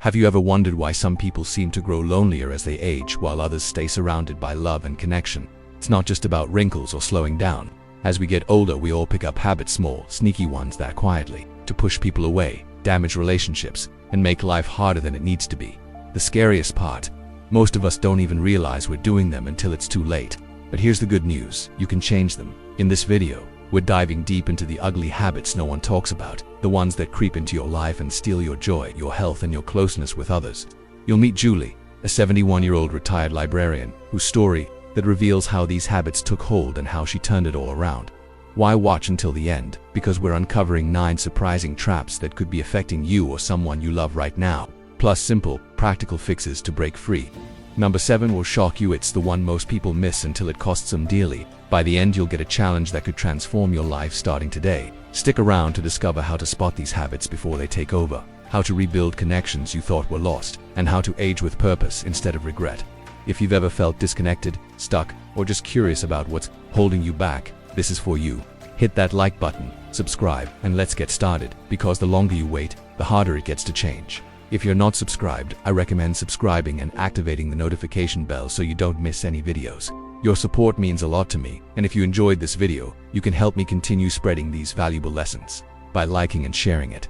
Have you ever wondered why some people seem to grow lonelier as they age while others stay surrounded by love and connection? It's not just about wrinkles or slowing down. As we get older, we all pick up habits, small, sneaky ones that quietly to push people away, damage relationships, and make life harder than it needs to be. The scariest part, most of us don't even realize we're doing them until it's too late. But here's the good news, you can change them. In this video, we're diving deep into the ugly habits no one talks about, the ones that creep into your life and steal your joy, your health, and your closeness with others. You'll meet Julie, a 71-year-old retired librarian, whose story that reveals how these habits took hold and how she turned it all around. Why watch until the end? Because we're uncovering 9 surprising traps that could be affecting you or someone you love right now, plus simple, practical fixes to break free. Number 7 will shock you. It's the one most people miss until it costs them dearly. By the end, you'll get a challenge that could transform your life starting today. Stick around to discover how to spot these habits before they take over, how to rebuild connections you thought were lost, and how to age with purpose instead of regret. If you've ever felt disconnected, stuck, or just curious about what's holding you back, this is for you. Hit that like button, subscribe, and let's get started, because the longer you wait, the harder it gets to change. If you're not subscribed, I recommend subscribing and activating the notification bell so you don't miss any videos. Your support means a lot to me, and if you enjoyed this video, you can help me continue spreading these valuable lessons by liking and sharing it.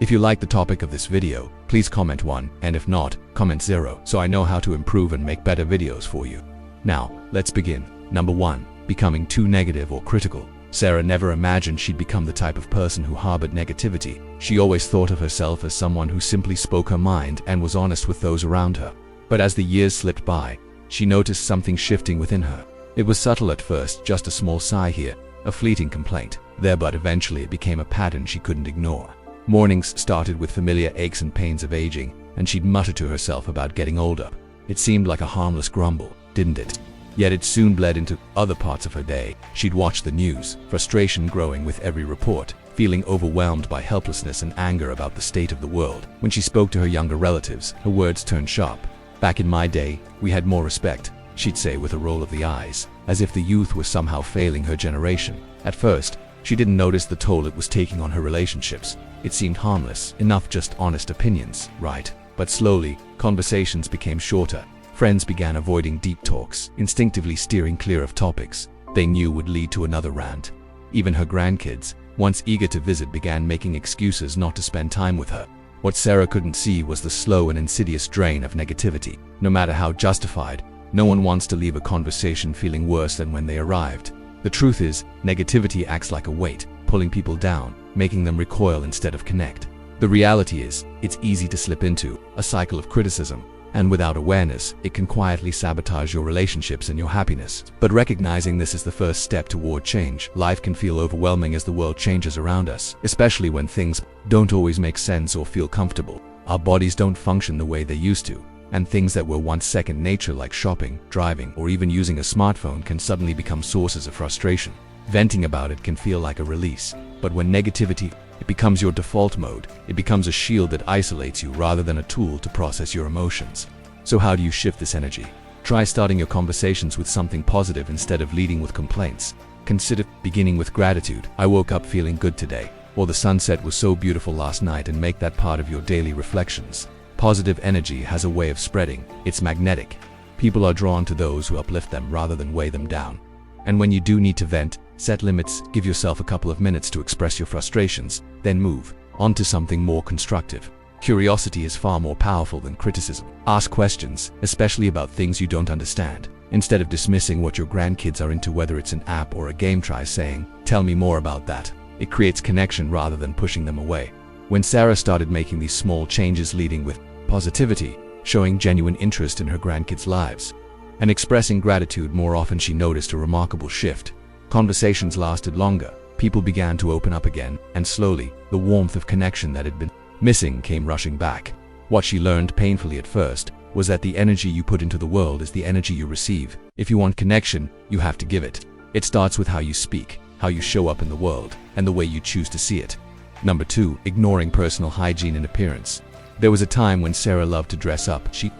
If you like the topic of this video, please comment 1, and if not, comment 0, so I know how to improve and make better videos for you. Now, let's begin. Number 1. Becoming too negative or critical. Sarah never imagined she'd become the type of person who harbored negativity. She always thought of herself as someone who simply spoke her mind and was honest with those around her. But as the years slipped by, she noticed something shifting within her. It was subtle at first, just a small sigh here, a fleeting complaint there, but eventually it became a pattern she couldn't ignore. Mornings started with familiar aches and pains of aging, and she'd mutter to herself about getting older. It seemed like a harmless grumble, didn't it? Yet it soon bled into other parts of her day. She'd watch the news, frustration growing with every report, feeling overwhelmed by helplessness and anger about the state of the world. When she spoke to her younger relatives, her words turned sharp. "Back in my day, we had more respect," she'd say with a roll of the eyes, as if the youth was somehow failing her generation. At first, she didn't notice the toll it was taking on her relationships. It seemed harmless, enough just honest opinions, right? But slowly, conversations became shorter. Friends began avoiding deep talks, instinctively steering clear of topics they knew would lead to another rant. Even her grandkids, once eager to visit, began making excuses not to spend time with her. What Sarah couldn't see was the slow and insidious drain of negativity. No matter how justified, no one wants to leave a conversation feeling worse than when they arrived. The truth is, negativity acts like a weight, pulling people down, making them recoil instead of connect. The reality is, it's easy to slip into a cycle of criticism, and without awareness, it can quietly sabotage your relationships and your happiness. But recognizing this is the first step toward change. Life can feel overwhelming as the world changes around us, especially when things don't always make sense or feel comfortable. Our bodies don't function the way they used to, and things that were once second nature, like shopping, driving, or even using a smartphone, can suddenly become sources of frustration. Venting about it can feel like a release, but when negativity it becomes your default mode, it becomes a shield that isolates you rather than a tool to process your emotions. So how do you shift this energy? Try starting your conversations with something positive instead of leading with complaints. Consider beginning with gratitude. "I woke up feeling good today," or "the sunset was so beautiful last night," and make that part of your daily reflections. Positive energy has a way of spreading. It's magnetic. People are drawn to those who uplift them rather than weigh them down. And when you do need to vent, set limits, give yourself a couple of minutes to express your frustrations, then move on to something more constructive. Curiosity is far more powerful than criticism. Ask questions, especially about things you don't understand. Instead of dismissing what your grandkids are into, whether it's an app or a game, try saying, "Tell me more about that." It creates connection rather than pushing them away. When Sarah started making these small changes, leading with positivity, showing genuine interest in her grandkids' lives, and expressing gratitude more often, she noticed a remarkable shift. Conversations lasted longer, people began to open up again, and slowly, the warmth of connection that had been missing came rushing back. What she learned, painfully at first, was that the energy you put into the world is the energy you receive. If you want connection, you have to give it. It starts with how you speak, how you show up in the world, and the way you choose to see it. Number 2, ignoring personal hygiene and appearance. There was a time when Sarah loved to dress up. She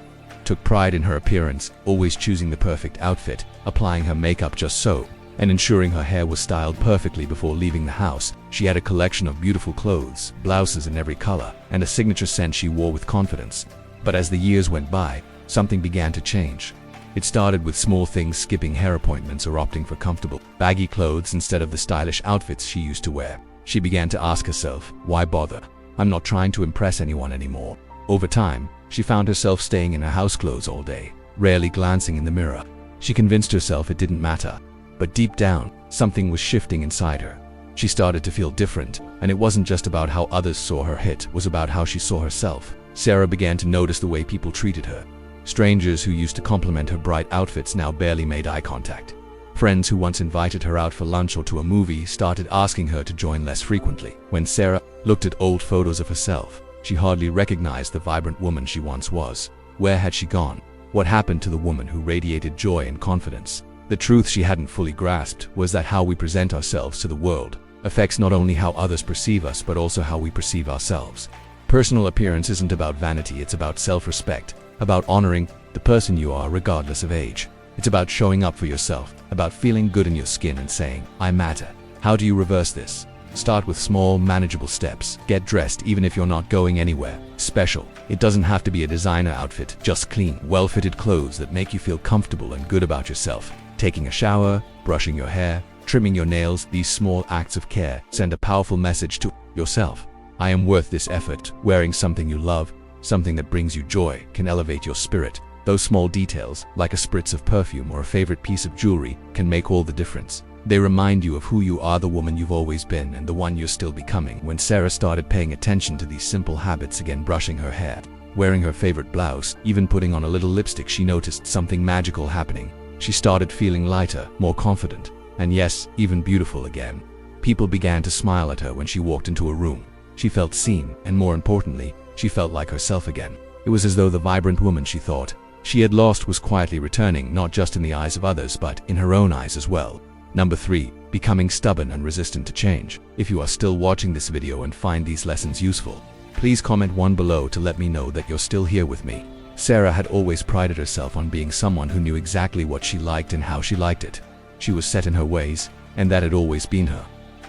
took pride in her appearance, always choosing the perfect outfit, applying her makeup just so. and ensuring her hair was styled perfectly before leaving the house. She had a collection of beautiful clothes, blouses in every color, and a signature scent she wore with confidence. But as the years went by, something began to change. It started with small things, skipping hair appointments or opting for comfortable, baggy clothes instead of the stylish outfits she used to wear. She began to ask herself, why bother? I'm not trying to impress anyone anymore. Over time, she found herself staying in her house clothes all day, rarely glancing in the mirror. She convinced herself it didn't matter. But deep down, something was shifting inside her. She started to feel different, and it wasn't just about how others saw her, it was about how she saw herself. Sarah began to notice the way people treated her. Strangers who used to compliment her bright outfits now barely made eye contact. Friends who once invited her out for lunch or to a movie started asking her to join less frequently. When Sarah looked at old photos of herself, she hardly recognized the vibrant woman she once was. Where had she gone? What happened to the woman who radiated joy and confidence? The truth she hadn't fully grasped was that how we present ourselves to the world affects not only how others perceive us but also how we perceive ourselves. Personal appearance isn't about vanity, it's about self-respect, about honoring the person you are regardless of age. It's about showing up for yourself, about feeling good in your skin and saying, I matter. How do you reverse this? Start with small, manageable steps. Get dressed even if you're not going anywhere special. It doesn't have to be a designer outfit, just clean, well-fitted clothes that make you feel comfortable and good about yourself. Taking a shower, brushing your hair, trimming your nails, these small acts of care send a powerful message to yourself. I am worth this effort. Wearing something you love, something that brings you joy, can elevate your spirit. Those small details, like a spritz of perfume or a favorite piece of jewelry, can make all the difference. They remind you of who you are, the woman you've always been and the one you're still becoming. When Sarah started paying attention to these simple habits again, brushing her hair, wearing her favorite blouse, even putting on a little lipstick, she noticed something magical happening. She started feeling lighter, more confident, and yes, even beautiful again. People began to smile at her when she walked into a room. She felt seen, and more importantly, she felt like herself again. It was as though the vibrant woman she thought she had lost was quietly returning, not just in the eyes of others, but in her own eyes as well. Number 3. Becoming stubborn and resistant to change. If you are still watching this video and find these lessons useful, please comment 1 below to let me know that you're still here with me. Sarah had always prided herself on being someone who knew exactly what she liked and how she liked it. She was set in her ways, and that had always been her.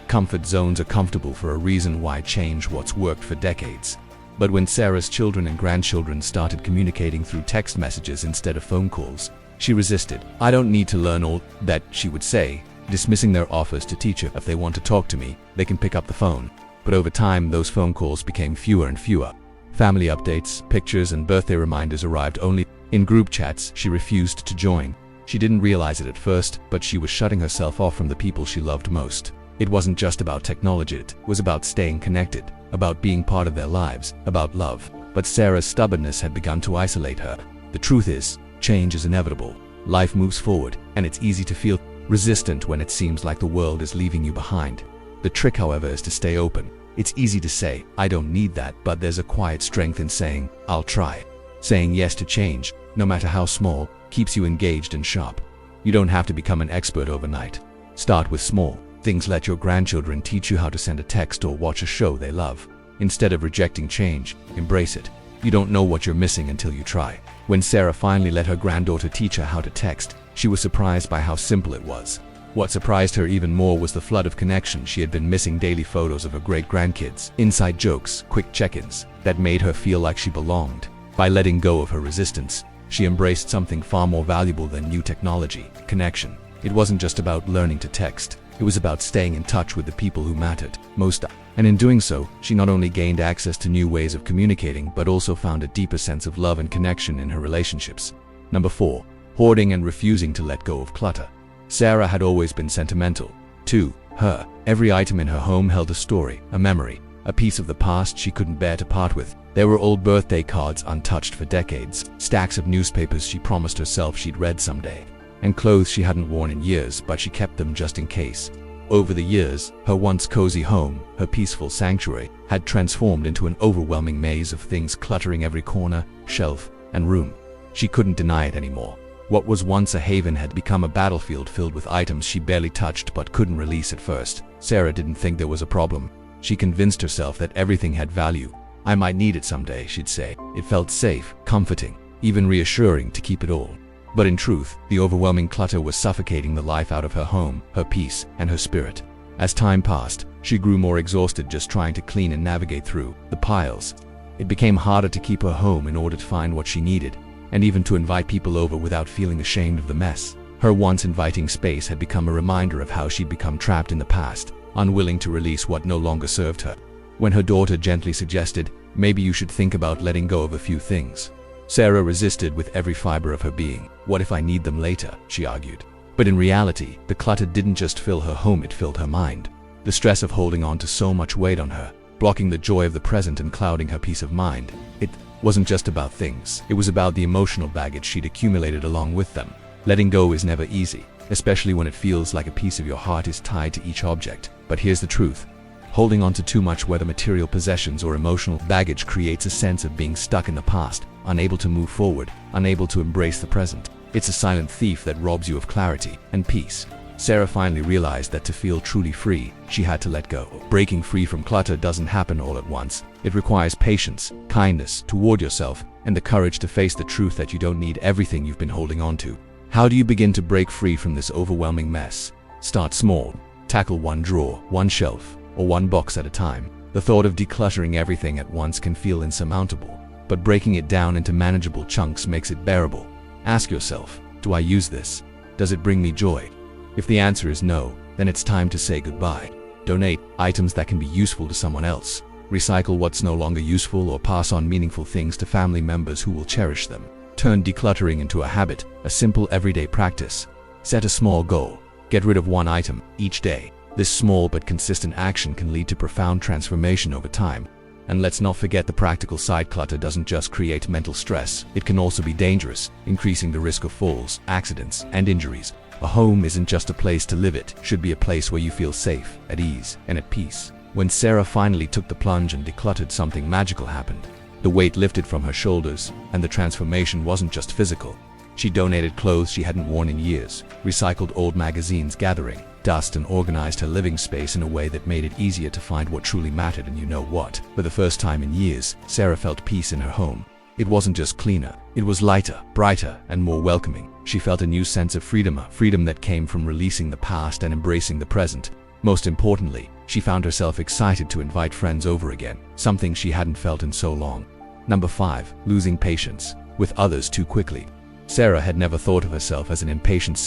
Comfort zones are comfortable for a reason. Why change what's worked for decades? But when Sarah's children and grandchildren started communicating through text messages instead of phone calls, she resisted. I don't need to learn all that, she would say, dismissing their offers to teach her. If they want to talk to me, they can pick up the phone. But over time, those phone calls became fewer and fewer. Family updates, pictures, and birthday reminders arrived only in group chats she refused to join. She didn't realize it at first, but she was shutting herself off from the people she loved most. It wasn't just about technology, it was about staying connected, about being part of their lives, about love. But Sarah's stubbornness had begun to isolate her. The truth is, change is inevitable. Life moves forward, and it's easy to feel resistant when it seems like the world is leaving you behind. The trick, however, is to stay open. It's easy to say, I don't need that, but there's a quiet strength in saying, I'll try. Saying yes to change, no matter how small, keeps you engaged and sharp. You don't have to become an expert overnight. Start with small things. Let your grandchildren teach you how to send a text or watch a show they love. Instead of rejecting change, embrace it. You don't know what you're missing until you try. When Sarah finally let her granddaughter teach her how to text, she was surprised by how simple it was. What surprised her even more was the flood of connection she had been missing. Daily photos of her great-grandkids, inside jokes, quick check-ins that made her feel like she belonged. By letting go of her resistance, she embraced something far more valuable than new technology: connection. It wasn't just about learning to text. It was about staying in touch with the people who mattered most. And in doing so, she not only gained access to new ways of communicating, but also found a deeper sense of love and connection in her relationships. Number 4. Hoarding and refusing to let go of clutter. Sarah had always been sentimental. To her, every item in her home held a story, a memory, a piece of the past she couldn't bear to part with. There were old birthday cards untouched for decades, stacks of newspapers she promised herself she'd read someday, and clothes she hadn't worn in years, but she kept them just in case. Over the years, her once cozy home, her peaceful sanctuary, had transformed into an overwhelming maze of things cluttering every corner, shelf, and room. She couldn't deny it anymore. What was once a haven had become a battlefield filled with items she barely touched but couldn't release at first. Sarah didn't think there was a problem. She convinced herself that everything had value. I might need it someday, she'd say. It felt safe, comforting, even reassuring to keep it all. But in truth, the overwhelming clutter was suffocating the life out of her home, her peace, and her spirit. As time passed, she grew more exhausted just trying to clean and navigate through the piles. It became harder to keep her home in order to find what she needed, and even to invite people over without feeling ashamed of the mess. Her once inviting space had become a reminder of how she'd become trapped in the past, unwilling to release what no longer served her. When her daughter gently suggested, "Maybe you should think about letting go of a few things," Sarah resisted with every fiber of her being. "What if I need them later?" she argued. But in reality, the clutter didn't just fill her home, it filled her mind. The stress of holding on to so much weighed on her, blocking the joy of the present and clouding her peace of mind. It wasn't just about things, it was about the emotional baggage she'd accumulated along with them. Letting go is never easy, especially when it feels like a piece of your heart is tied to each object. But here's the truth. Holding on to too much, whether material possessions or emotional baggage, creates a sense of being stuck in the past, unable to move forward, unable to embrace the present. It's a silent thief that robs you of clarity and peace. Sarah finally realized that to feel truly free, she had to let go. Breaking free from clutter doesn't happen all at once. It requires patience, kindness toward yourself, and the courage to face the truth that you don't need everything you've been holding on to. How do you begin to break free from this overwhelming mess? Start small. Tackle one drawer, one shelf, or one box at a time. The thought of decluttering everything at once can feel insurmountable, but breaking it down into manageable chunks makes it bearable. Ask yourself, do I use this? Does it bring me joy? If the answer is no, then it's time to say goodbye. Donate items that can be useful to someone else. Recycle what's no longer useful, or pass on meaningful things to family members who will cherish them. Turn decluttering into a habit, a simple everyday practice. Set a small goal. Get rid of one item each day. This small but consistent action can lead to profound transformation over time. And let's not forget the practical side. Clutter doesn't just create mental stress, it can also be dangerous, increasing the risk of falls, accidents, and injuries. A home isn't just a place to live, it should be a place where you feel safe, at ease, and at peace. When Sarah finally took the plunge and decluttered, something magical happened. The weight lifted from her shoulders, and the transformation wasn't just physical. She donated clothes she hadn't worn in years, recycled old magazines, gathering dust, and organized her living space in a way that made it easier to find what truly mattered. And you know what? For the first time in years, Sarah felt peace in her home. It wasn't just cleaner, it was lighter, brighter, and more welcoming. She felt a new sense of freedom, a freedom that came from releasing the past and embracing the present. Most importantly, she found herself excited to invite friends over again, something she hadn't felt in so long. Number 5. Losing patience with others too quickly. Sarah had never thought of herself as an impatient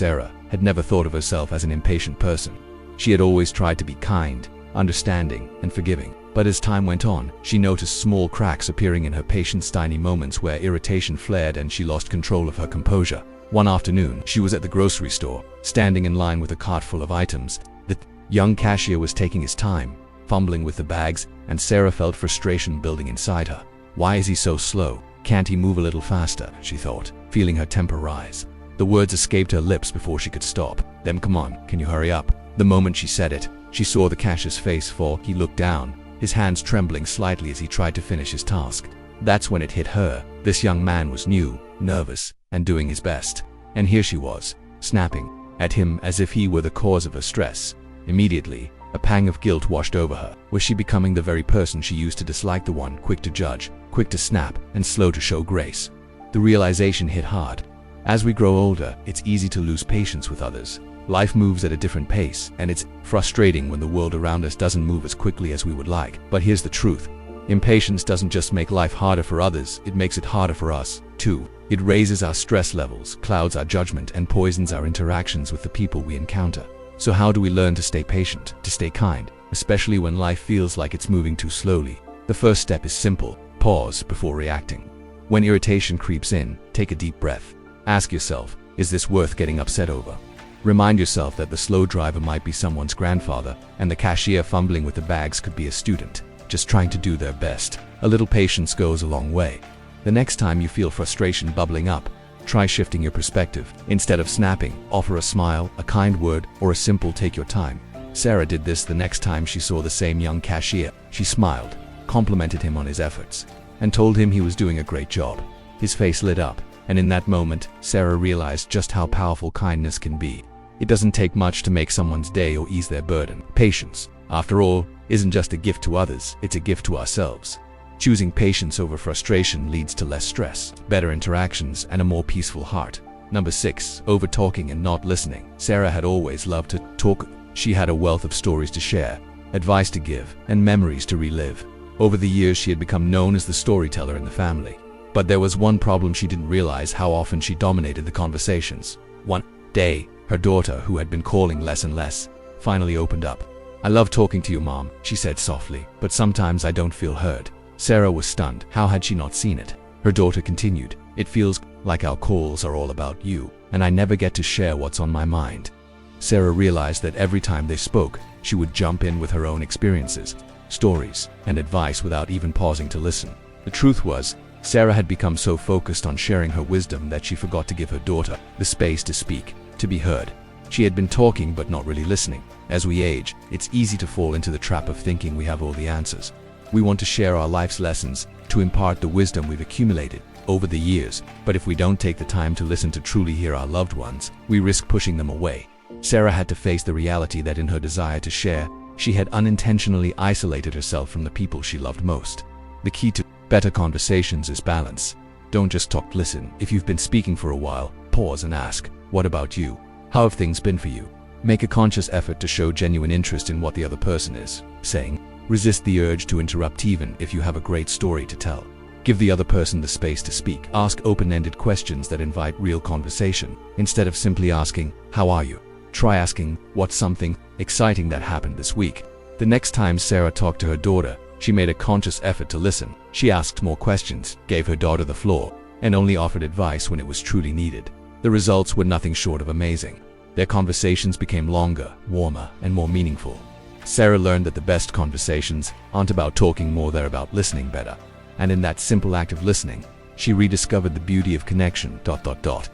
person. She had always tried to be kind, understanding, and forgiving. But as time went on, she noticed small cracks appearing in her patience, tiny moments where irritation flared and she lost control of her composure. One afternoon, she was at the grocery store, standing in line with a cart full of items. The young cashier was taking his time, fumbling with the bags, and Sarah felt frustration building inside her. Why is he so slow? Can't he move a little faster? She thought, feeling her temper rise. The words escaped her lips before she could stop them. Come on, can you hurry up? The moment she said it, she saw the cashier's face fall. He looked down, his hands trembling slightly as he tried to finish his task. That's when it hit her. This young man was new, nervous, and doing his best. And here she was, snapping at him as if he were the cause of her stress. Immediately, a pang of guilt washed over her. Was she becoming the very person she used to dislike? The one quick to judge, quick to snap, and slow to show grace. The realization hit hard. As we grow older, it's easy to lose patience with others. Life moves at a different pace, and it's frustrating when the world around us doesn't move as quickly as we would like. But here's the truth. Impatience doesn't just make life harder for others, it makes it harder for us, too. It raises our stress levels, clouds our judgment, and poisons our interactions with the people we encounter. So how do we learn to stay patient, to stay kind, especially when life feels like it's moving too slowly? The first step is simple. Pause before reacting. When irritation creeps in, take a deep breath. Ask yourself, is this worth getting upset over? Remind yourself that the slow driver might be someone's grandfather, and the cashier fumbling with the bags could be a student, just trying to do their best. A little patience goes a long way. The next time you feel frustration bubbling up, try shifting your perspective. Instead of snapping, offer a smile, a kind word, or a simple take your time. Sarah did this the next time she saw the same young cashier. She smiled, complimented him on his efforts, and told him he was doing a great job. His face lit up, and in that moment, Sarah realized just how powerful kindness can be. It doesn't take much to make someone's day or ease their burden. Patience, after all, isn't just a gift to others, it's a gift to ourselves. Choosing patience over frustration leads to less stress, better interactions, and a more peaceful heart. Number 6. Over-talking and not listening. Sarah had always loved to talk. She had a wealth of stories to share, advice to give, and memories to relive. Over the years, she had become known as the storyteller in the family. But there was one problem: she didn't realize how often she dominated the conversations. One day, her daughter, who had been calling less and less, finally opened up. "I love talking to you, Mom," she said softly, "but sometimes I don't feel heard." Sarah was stunned. How had she not seen it? Her daughter continued, "It feels like our calls are all about you, and I never get to share what's on my mind." Sarah realized that every time they spoke, she would jump in with her own experiences, stories, and advice without even pausing to listen. The truth was, Sarah had become so focused on sharing her wisdom that she forgot to give her daughter the space to speak, to be heard. She had been talking but not really listening. As we age, it's easy to fall into the trap of thinking we have all the answers. We want to share our life's lessons, to impart the wisdom we've accumulated over the years, but if we don't take the time to listen to truly hear our loved ones, we risk pushing them away. Sarah had to face the reality that in her desire to share, she had unintentionally isolated herself from the people she loved most. The key to better conversations is balance. Don't just talk, listen. If you've been speaking for a while, pause and ask, "What about you? How have things been for you?" Make a conscious effort to show genuine interest in what the other person is saying. Resist the urge to interrupt even if you have a great story to tell. Give the other person the space to speak. Ask open-ended questions that invite real conversation. Instead of simply asking, "How are you?" try asking, "What's something exciting that happened this week?" The next time Sarah talked to her daughter, she made a conscious effort to listen. She asked more questions, gave her daughter the floor, and only offered advice when it was truly needed. The results were nothing short of amazing. Their conversations became longer, warmer, and more meaningful. Sarah learned that the best conversations aren't about talking more, they're about listening better. And in that simple act of listening, she rediscovered the beauty of connection.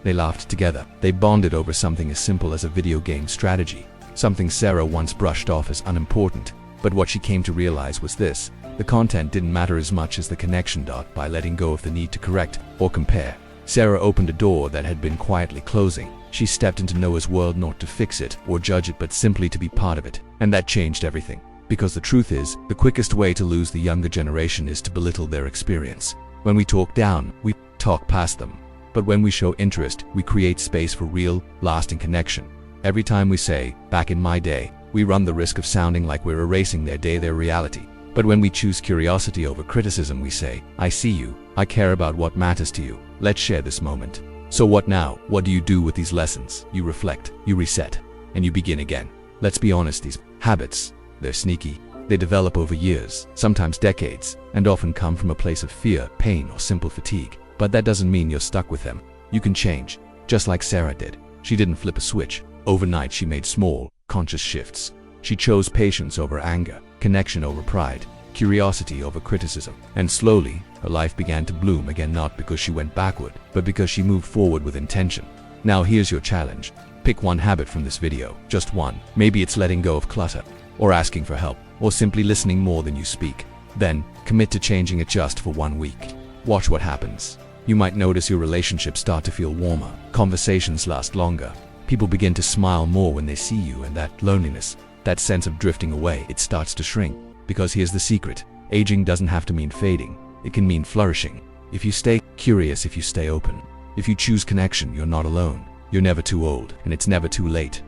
They laughed together. They bonded over something as simple as a video game strategy, something Sarah once brushed off as unimportant. But what she came to realize was this: the content didn't matter as much as the connection. By letting go of the need to correct or compare, Sarah opened a door that had been quietly closing. She stepped into Noah's world not to fix it or judge it, but simply to be part of it. And that changed everything. Because the truth is, the quickest way to lose the younger generation is to belittle their experience. When we talk down, we talk past them. But when we show interest, we create space for real, lasting connection. Every time we say, "Back in my day," we run the risk of sounding like we're erasing their day, their reality. But when we choose curiosity over criticism, we say, "I see you. I care about what matters to you. Let's share this moment." So what now? What do you do with these lessons? You reflect, you reset, and you begin again. Let's be honest, these habits, they're sneaky. They develop over years, sometimes decades, and often come from a place of fear, pain, or simple fatigue. But that doesn't mean you're stuck with them. You can change, just like Sarah did. She didn't flip a switch. Overnight, she made small, conscious shifts. She chose patience over anger, connection over pride, curiosity over criticism. And slowly, her life began to bloom again, not because she went backward, but because she moved forward with intention. Now here's your challenge. Pick one habit from this video, just one. Maybe it's letting go of clutter, or asking for help, or simply listening more than you speak. Then, commit to changing it just for 1 week. Watch what happens. You might notice your relationships start to feel warmer, conversations last longer, people begin to smile more when they see you, and that loneliness, that sense of drifting away, it starts to shrink. Because here's the secret: aging doesn't have to mean fading, it can mean flourishing. If you stay curious, if you stay open, if you choose connection, you're not alone. You're never too old, and it's never too late.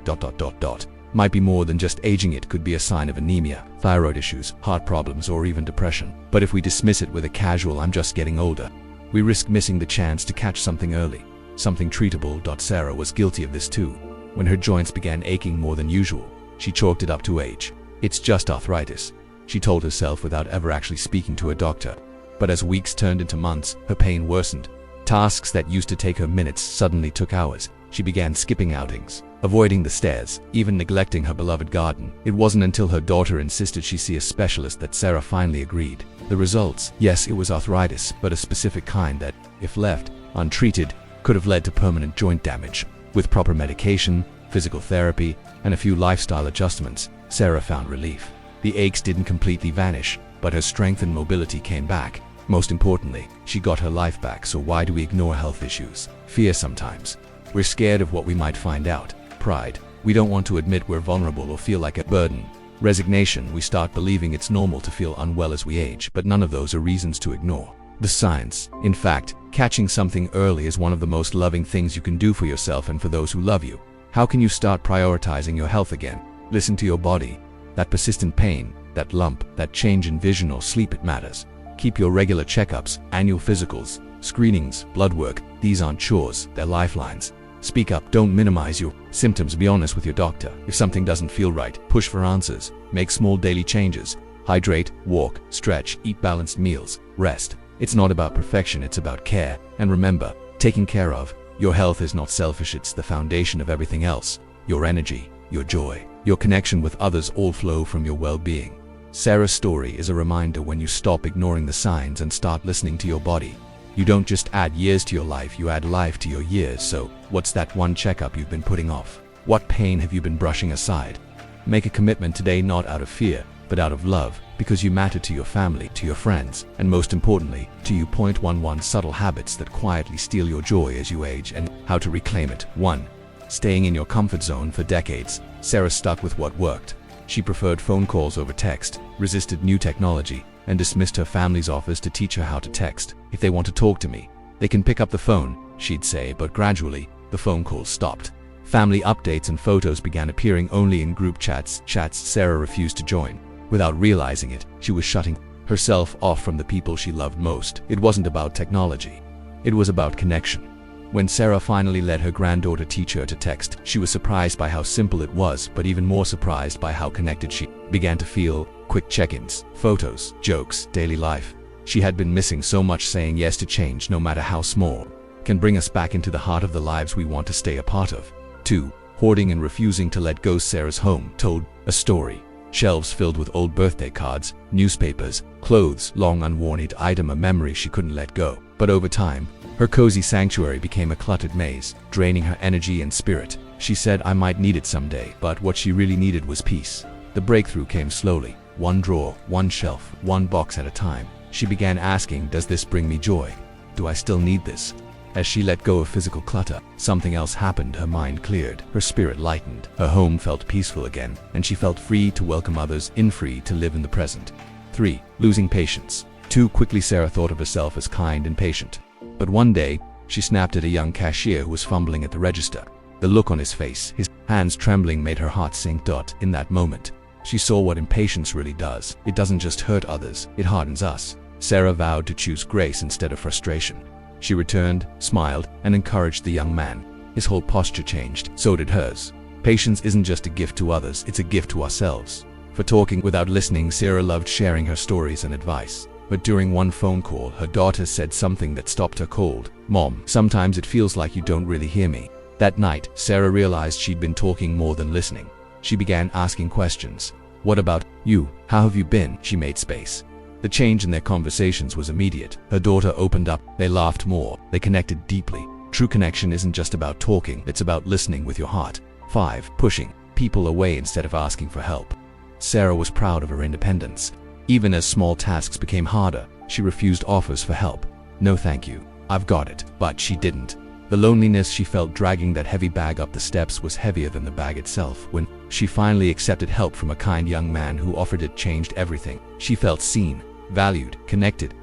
Might be more than just aging. It could be a sign of anemia, thyroid issues, heart problems, or even depression. But if we dismiss it with a casual "I'm just getting older," we risk missing the chance to catch something early, something treatable. Sarah was guilty of this too. When her joints began aching more than usual, she chalked it up to age. "It's just arthritis," she told herself without ever actually speaking to a doctor. But as weeks turned into months, her pain worsened. Tasks that used to take her minutes suddenly took hours. She began skipping outings, avoiding the stairs, even neglecting her beloved garden. It wasn't until her daughter insisted she see a specialist that Sarah finally agreed. The results? Yes, it was arthritis, but a specific kind that, if left untreated, could have led to permanent joint damage. With proper medication, physical therapy, and a few lifestyle adjustments, Sarah found relief. The aches didn't completely vanish, but her strength and mobility came back. Most importantly, she got her life back. So why do we ignore health issues? Fear sometimes. We're scared of what we might find out. Pride. We don't want to admit we're vulnerable or feel like a burden. Resignation. We start believing it's normal to feel unwell as we age, but none of those are reasons to ignore. The science. In fact, catching something early is one of the most loving things you can do for yourself and for those who love you. How can you start prioritizing your health again? Listen to your body. That persistent pain, that lump, that change in vision or sleep, it matters. Keep your regular checkups, annual physicals, screenings, blood work. These aren't chores, they're lifelines. Speak up, don't minimize your symptoms, be honest with your doctor. If something doesn't feel right, push for answers. Make small daily changes. Hydrate, walk, stretch, eat balanced meals, rest. It's not about perfection, it's about care. And remember, taking care of your health is not selfish, it's the foundation of everything else. Your energy, your joy, your connection with others all flow from your well-being. Sarah's story is a reminder: when you stop ignoring the signs and start listening to your body, you don't just add years to your life, you add life to your years. So, what's that one checkup you've been putting off? What pain have you been brushing aside? Make a commitment today, not out of fear, but out of love, because you matter to your family, to your friends, and most importantly, to you. 11 Subtle habits that quietly steal your joy as you age, and how to reclaim it. 1. Staying in your comfort zone. For decades, Sarah stuck with what worked. She preferred phone calls over text, resisted new technology, and dismissed her family's offers to teach her how to text. If they want to talk to me, they can pick up the phone, she'd say, but gradually, the phone calls stopped. Family updates and photos began appearing only in group chats Sarah refused to join. Without realizing it, she was shutting herself off from the people she loved most. It wasn't about technology. It was about connection. When Sarah finally let her granddaughter teach her to text, she was surprised by how simple it was, but even more surprised by how connected she began to feel. Quick check-ins, photos, jokes, daily life. She had been missing so much. Saying yes to change, no matter how small, can bring us back into the heart of the lives we want to stay a part of. 2. Hoarding and refusing to let go. Sarah's home told a story. Shelves filled with old birthday cards, newspapers, clothes, long unworn. Each item a memory she couldn't let go. But over time, her cozy sanctuary became a cluttered maze, draining her energy and spirit. She said, "I might need it someday," but what she really needed was peace. The breakthrough came slowly. One drawer, one shelf, one box at a time. She began asking, does this bring me joy? Do I still need this? As she let go of physical clutter, something else happened. Her mind cleared, her spirit lightened, her home felt peaceful again, and she felt free to welcome others in, free to live in the present. 3. Losing patience. Too quickly, Sarah thought of herself as kind and patient. But one day, she snapped at a young cashier who was fumbling at the register. The look on his face, his hands trembling, made her heart sink. In that moment, she saw what impatience really does. It doesn't just hurt others, it hardens us. Sarah vowed to choose grace instead of frustration. She returned, smiled, and encouraged the young man. His whole posture changed, so did hers. Patience isn't just a gift to others, it's a gift to ourselves. For talking without listening, Sarah loved sharing her stories and advice. But during one phone call, her daughter said something that stopped her cold. "Mom, sometimes it feels like you don't really hear me." That night, Sarah realized she'd been talking more than listening. She began asking questions. "What about you? How have you been?" She made space. The change in their conversations was immediate. Her daughter opened up. They laughed more. They connected deeply. True connection isn't just about talking, it's about listening with your heart. 5. Pushing people away instead of asking for help. Sarah was proud of her independence. Even as small tasks became harder, she refused offers for help. "No thank you, I've got it." But she didn't. The loneliness she felt dragging that heavy bag up the steps was heavier than the bag itself. When she finally accepted help from a kind young man who offered it, changed everything. She felt seen, valued, connected.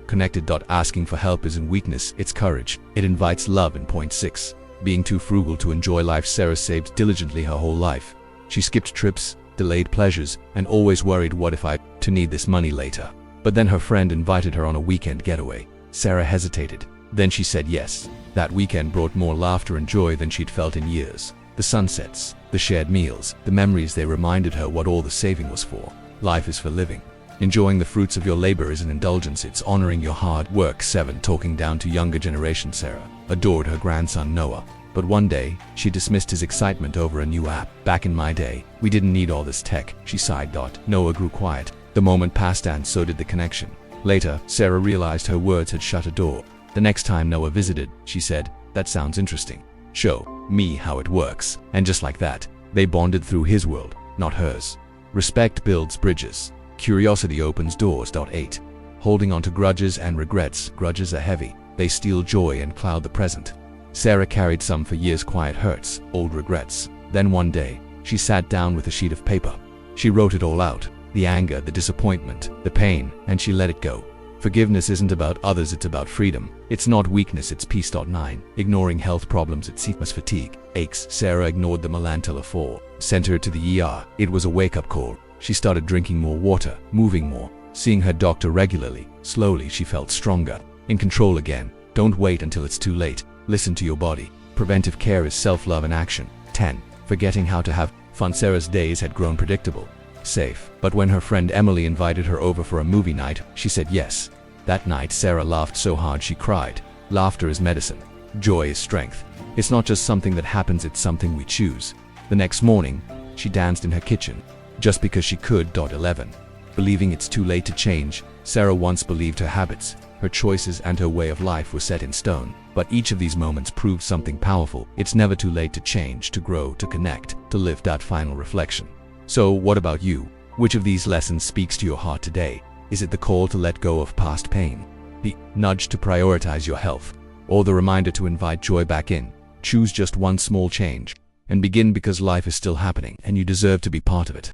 Asking for help isn't weakness, it's courage. It invites love. In point 6. Being too frugal to enjoy life. Sarah saved diligently her whole life. She skipped trips, delayed pleasures, and always worried, what if I to need this money later? But then her friend invited her on a weekend getaway. Sarah hesitated. Then she said yes. That weekend brought more laughter and joy than she'd felt in years. The sunsets, the shared meals, the memories, they reminded her what all the saving was for. Life is for living. Enjoying the fruits of your labor is an indulgence, it's honoring your hard work. 7. Talking down to younger generation. Sarah adored her grandson Noah. But one day, she dismissed his excitement over a new app. "Back in my day, we didn't need all this tech," she sighed. Noah grew quiet. The moment passed and so did the connection. Later, Sarah realized her words had shut a door. The next time Noah visited, she said, "That sounds interesting. Show me how it works." And just like that, they bonded through his world, not hers. Respect builds bridges. Curiosity opens doors. 8. Holding on to grudges and regrets. Grudges are heavy. They steal joy and cloud the present. Sarah carried some for years, quiet hurts, old regrets. Then one day, she sat down with a sheet of paper. She wrote it all out. The anger, the disappointment, the pain, and she let it go. Forgiveness isn't about others, it's about freedom. It's not weakness, it's peace. 9. Ignoring health problems, it's fatigue, aches. Sarah ignored the Melantilla 4. Sent her to the ER. It was a wake-up call. She started drinking more water, moving more, seeing her doctor regularly. Slowly, she felt stronger, in control again. Don't wait until it's too late. Listen to your body. Preventive care is self-love in action. 10. Forgetting how to have fun. Sarah's days had grown predictable, safe. But when her friend Emily invited her over for a movie night, she said yes. That night, Sarah laughed so hard she cried. Laughter is medicine. Joy is strength. It's not just something that happens, it's something we choose. The next morning, she danced in her kitchen, just because she could. 11. Believing it's too late to change. Sarah once believed her habits, her choices, and her way of life were set in stone. But each of these moments proved something powerful. It's never too late to change, to grow, to connect, to live. Final reflection. So, what about you? Which of these lessons speaks to your heart today? Is it the call to let go of past pain, the nudge to prioritize your health, or the reminder to invite joy back in? Choose just one small change and begin, because life is still happening and you deserve to be part of it.